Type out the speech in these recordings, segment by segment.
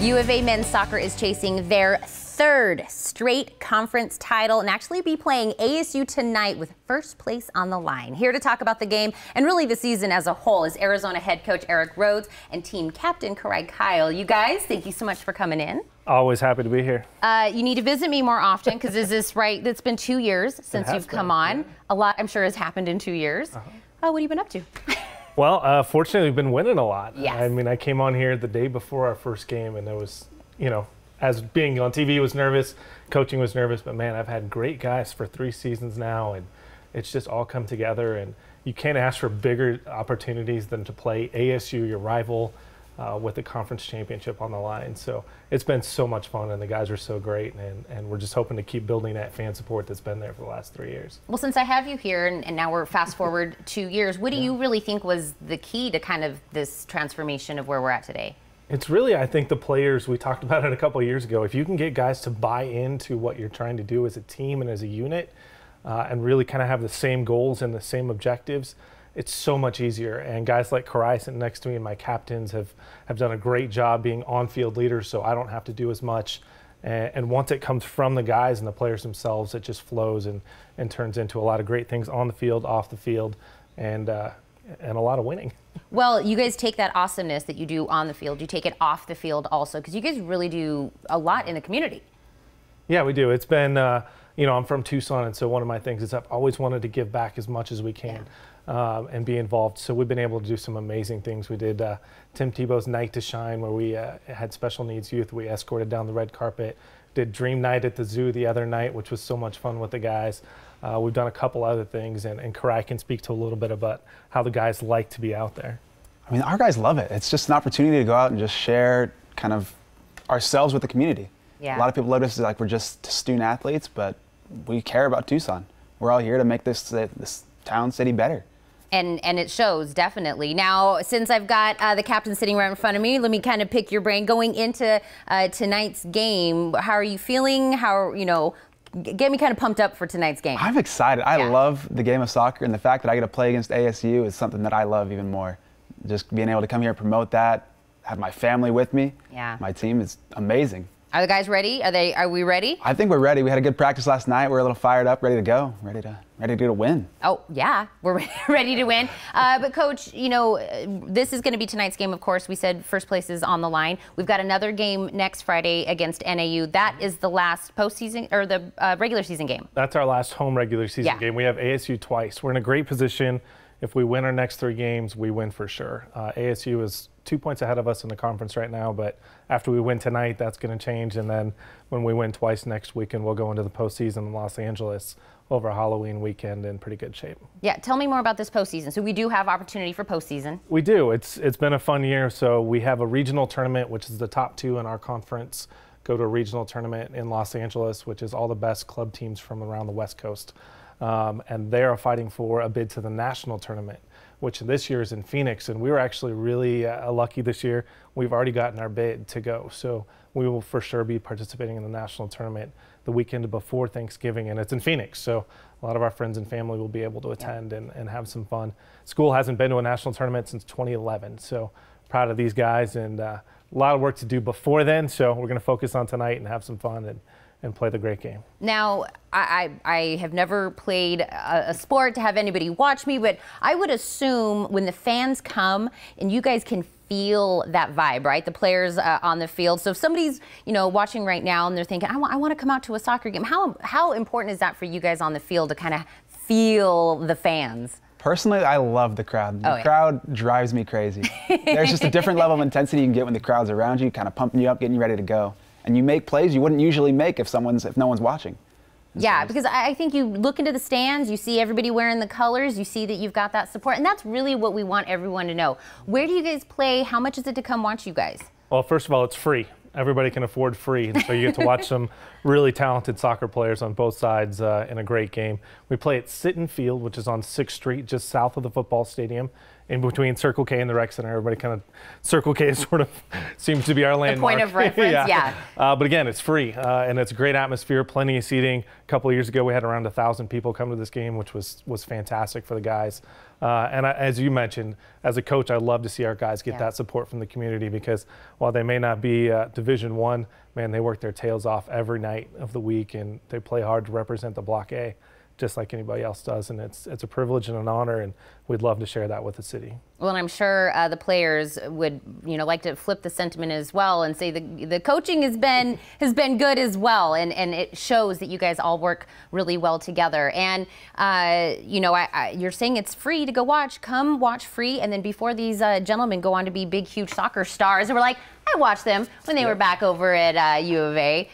U of A men's soccer is chasing their third straight conference title and actually be playing ASU tonight with first place on the line. Here to talk about the game and really the season as a whole is Arizona head coach Rhodes and team captain Karai Keil. You guys, thank you so much for coming in. Always happy to be here. You need to visit me more often because is this right? It's been 2 years since you've come on. Yeah. A lot, I'm sure, has happened in 2 years. What have you been up to? Well, fortunately, we've been winning a lot. Yes. I mean, I came on here the day before our first game, and it was, you know, as being on TV was nervous, coaching was nervous, but man, I've had great guys for 3 seasons now, and it's just all come together, and you can't ask for bigger opportunities than to play ASU, your rival, with the conference championship on the line. So it's been so much fun, and the guys are so great, and we're just hoping to keep building that fan support that's been there for the last 3 years. Well, since I have you here, and now we're fast forward 2 years, what do you really think was the key to kind of this transformation of where we're at today? It's really, I think, the players. We talked about it a couple of years ago. If you can get guys to buy into what you're trying to do as a team and as a unit, and really kind of have the same goals and the same objectives, it's so much easier. And guys like Karai sitting next to me and my captains have done a great job being on-field leaders, so I don't have to do as much. And once it comes from the guys and the players themselves, it just flows and turns into a lot of great things on the field, off the field, and a lot of winning. Well, you guys take that awesomeness that you do on the field, you take it off the field also, because you guys really do a lot in the community. Yeah, we do. It's been, you know, I'm from Tucson, and so one of my things is I've always wanted to give back as much as we can. And be involved. So we've been able to do some amazing things. We did Tim Tebow's Night to Shine, where we had special needs youth. We escorted down the red carpet. Did Dream Night at the zoo the other night, which was so much fun with the guys. We've done a couple other things, and Karai can speak to a little bit about how the guys like to be out there. I mean, our guys love it. It's just an opportunity to go out and just share kind of ourselves with the community. Yeah. A lot of people look at us like we're just student athletes, but we care about Tucson. We're all here to make this town, city better. And it shows, definitely. Now, since I've got the captain sitting right in front of me, let me kind of pick your brain. Going into tonight's game, how are you feeling? How, you know, get me kind of pumped up for tonight's game. I'm excited. I love the game of soccer, and the fact that I get to play against ASU is something that I love even more. Just being able to come here and promote that, have my family with me. Yeah. My team is amazing. Are the guys ready? Are we ready? I think we're ready. We had a good practice last night. We're a little fired up, ready to go, ready to win. Oh, yeah, we're ready to win. But Coach, you know, this is going to be tonight's game, of course. We said first place is on the line. We've got another game next Friday against NAU. That is the last postseason, or the regular season game. That's our last home regular season game. We have ASU twice. We're in a great position. If we win our next 3 games, we win for sure. ASU is 2 points ahead of us in the conference right now, but after we win tonight, that's going to change. And then when we win twice next weekend, we'll go into the postseason in Los Angeles over Halloween weekend in pretty good shape. Yeah, tell me more about this postseason. So we do have opportunity for postseason. We do. It's been a fun year. So we have a regional tournament, which is the top 2 in our conference, go to a regional tournament in Los Angeles, which is all the best club teams from around the West Coast. And they are fighting for a bid to the national tournament, which this year is in Phoenix. And we were actually really lucky this year. We've already gotten our bid to go. So we will for sure be participating in the national tournament the weekend before Thanksgiving, and it's in Phoenix. So a lot of our friends and family will be able to attend and have some fun. School hasn't been to a national tournament since 2011. So proud of these guys, and a lot of work to do before then. So we're going to focus on tonight and have some fun and play the great game. Now, I have never played a sport to have anybody watch me, but I would assume when the fans come and you guys can feel that vibe, right? The players on the field. So if somebody's, you know, watching right now and they're thinking, I want to come out to a soccer game, how important is that for you guys on the field to kind of feel the fans? Personally, I love the crowd. The crowd drives me crazy. There's just a different level of intensity you can get when the crowd's around you, kind of pumping you up, getting you ready to go. And you make plays you wouldn't usually make if no one's watching. Yeah, because I think you look into the stands, you see everybody wearing the colors, you see that you've got that support, and that's really what we want everyone to know. Where do you guys play? How much is it to come watch you guys? Well, first of all, it's free. Everybody can afford free, and so you get to watch some really talented soccer players on both sides in a great game. We play at Sitton Field, which is on 6th Street, just south of the football stadium in between Circle K and the Rec Center. Everybody kind of, Circle K sort of seems to be our landmark. The point of reference, yeah. But again, it's free, and it's a great atmosphere, plenty of seating. A couple of years ago, we had around 1,000 people come to this game, which was fantastic for the guys. And as you mentioned, as a coach, I love to see our guys get that support from the community, because while they may not be Division I, man, they work their tails off every night of the week, and they play hard to represent the Block A, just like anybody else does. And it's a privilege and an honor, and we'd love to share that with the city. Well, and I'm sure the players would, like to flip the sentiment as well and say the coaching has been good as well, and it shows that you guys all work really well together. And you're saying it's free to go watch. Come watch free, and then before these gentlemen go on to be big, huge soccer stars, and we're like, I watched them when they were back over at U of A.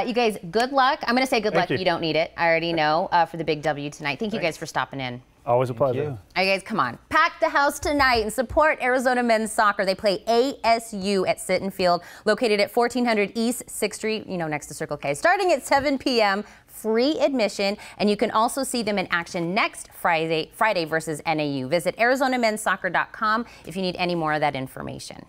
You guys, good luck. I'm going to say good luck. You don't need it. I already know for the big W tonight. Thank you guys for stopping in. Always a pleasure. All right, guys, come on. Pack the house tonight and support Arizona men's soccer. They play ASU at Sitton Field, located at 1400 East 6th Street, next to Circle K. Starting at 7 p.m., free admission, and you can also see them in action next Friday versus NAU. Visit ArizonaMen'sSoccer.com if you need any more of that information.